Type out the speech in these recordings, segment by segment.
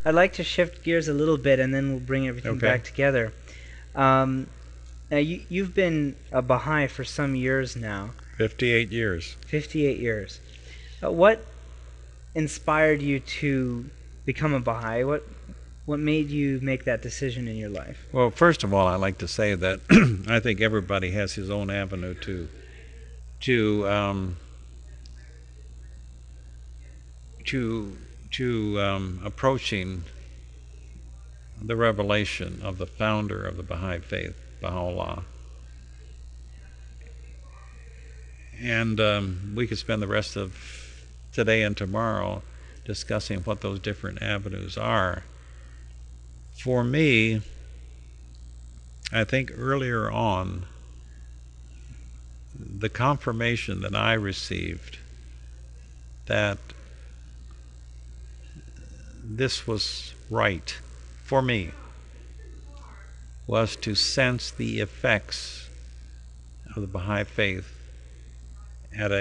I'd like to shift gears a little bit, and then we'll bring everything back together. Now, you've been a Baha'i for some years now. 58 years. 58 years. What inspired you to become a Baha'i? What made you make that decision in your life? Well, first of all, I like to say that I think everybody has his own avenue to approaching the revelation of the founder of the Baha'i Faith, Baha'u'llah. And we could spend the rest of today and tomorrow discussing what those different avenues are. For me, I think earlier on, the confirmation that I received that this was right for me was to sense the effects of the Baha'i Faith at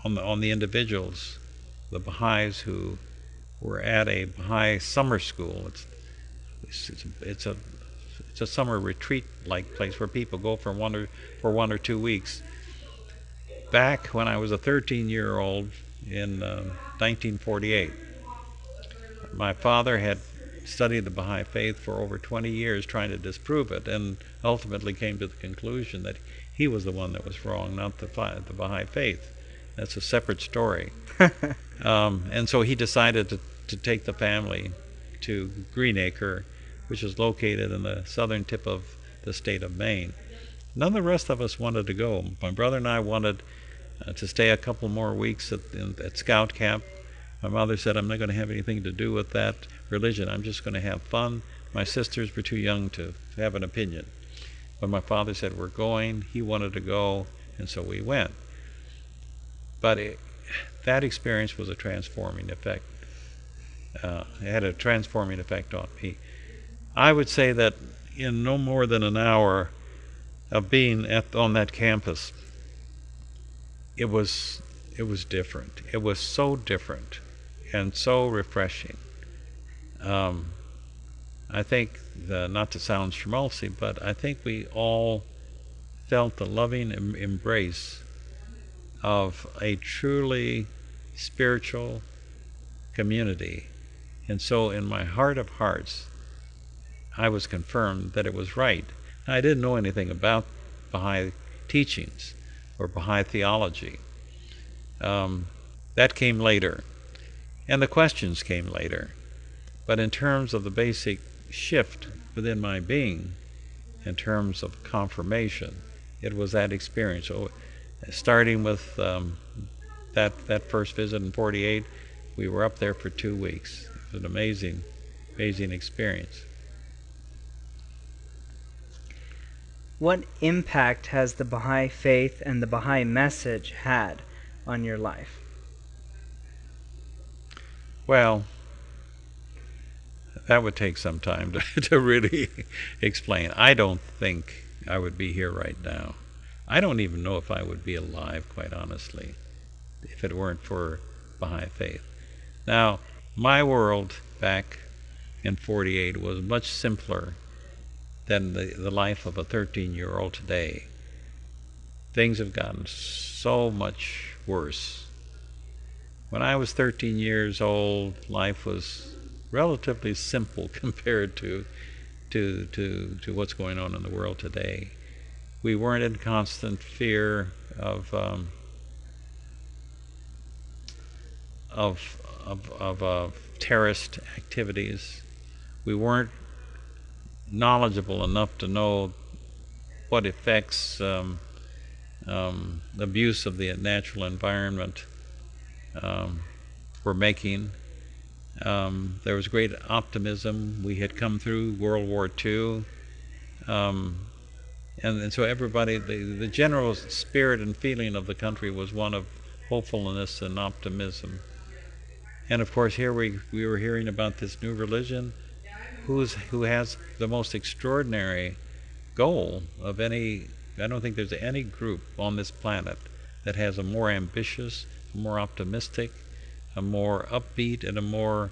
on the individuals, the Baha'is who were at a Baha'i summer school. It's a summer retreat-like place where people go for 1 or 2 weeks. Back when I was a 13-year-old in 1948, my father had studied the Baha'i Faith for over 20 years trying to disprove it, and ultimately came to the conclusion that he was the one that was wrong, not the Baha'i Faith. That's a separate story. And so he decided to take the family to Greenacre, which is located in the southern tip of the state of Maine. None of the rest of us wanted to go. My brother and I wanted to stay a couple more weeks at scout camp. My mother said, I'm not going to have anything to do with that religion. I'm just going to have fun. My sisters were too young to have an opinion. But my father said, we're going. He wanted to go, and so we went. But that experience was a transforming effect. It had a transforming effect on me. I would say that in no more than an hour of being on that campus, it was different. It was so different and so refreshing. I think, not to sound schmaltzy, but I think we all felt the loving embrace of a truly spiritual community. And so in my heart of hearts, I was confirmed that it was right. I didn't know anything about Baha'i teachings or Baha'i theology. That came later, and the questions came later. But in terms of the basic shift within my being, in terms of confirmation, it was that experience. So, starting with that first visit in '48, we were up there for 2 weeks. It was an amazing experience. What impact has the Baha'i Faith and the Baha'i message had on your life? Well, that would take some time to really explain. I don't think I would be here right now. I don't even know if I would be alive, quite honestly, if it weren't for Baha'i Faith. Now, my world back in '48 was much simpler than the life of a 13-year-old today. Things have gotten so much worse. When I was 13 years old, life was relatively simple compared to what's going on in the world today. We weren't in constant fear of terrorist activities. We weren't knowledgeable enough to know what effects abuse of the natural environment were making. There was great optimism. We had come through World War II. And so everybody, the general spirit and feeling of the country was one of hopefulness and optimism. And of course, here we were hearing about this new religion who has the most extraordinary goal of any. I don't think there's any group on this planet that has a more ambitious, a more optimistic, a more upbeat, and a more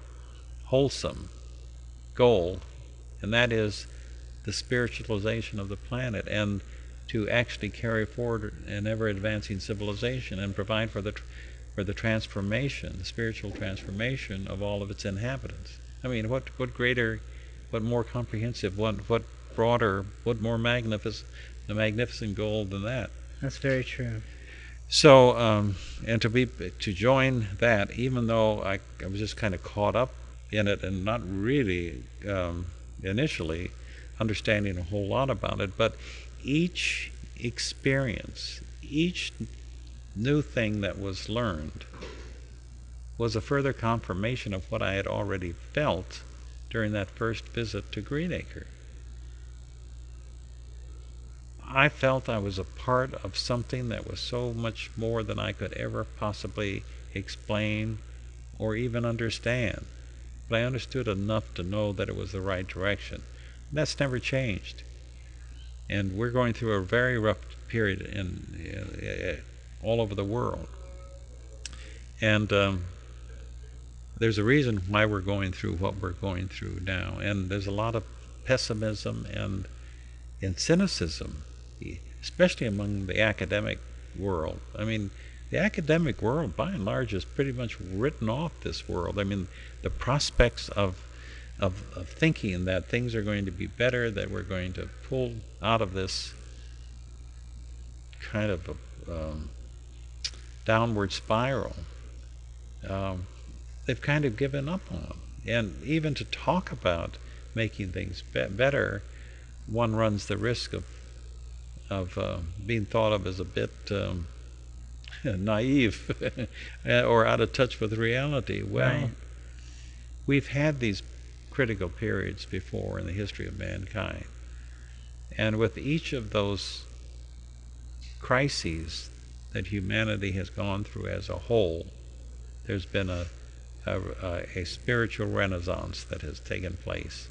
wholesome goal, and that is the spiritualization of the planet, and to actually carry forward an ever-advancing civilization and provide for the transformation, the spiritual transformation of all of its inhabitants. I mean, what greater, what more comprehensive, what broader, what more magnificent goal than that? That's very true. So, and to join that, even though I was just kind of caught up in it and not really initially understanding a whole lot about it, but each experience, each new thing that was learned was a further confirmation of what I had already felt during that first visit to Greenacre. I felt I was a part of something that was so much more than I could ever possibly explain or even understand. But I understood enough to know that it was the right direction. That's never changed. And we're going through a very rough period all over the world. And there's a reason why we're going through what we're going through now. And there's a lot of pessimism and cynicism, especially among the academic world. I mean, the academic world, by and large, has pretty much written off this world. I mean, the prospects of thinking that things are going to be better, that we're going to pull out of this kind of downward spiral, they've kind of given up on. And even to talk about making things better, one runs the risk of being thought of as a bit naive or out of touch with reality. Well, Right. we've had these critical periods before in the history of mankind. And with each of those crises that humanity has gone through as a whole, there's been a spiritual renaissance that has taken place.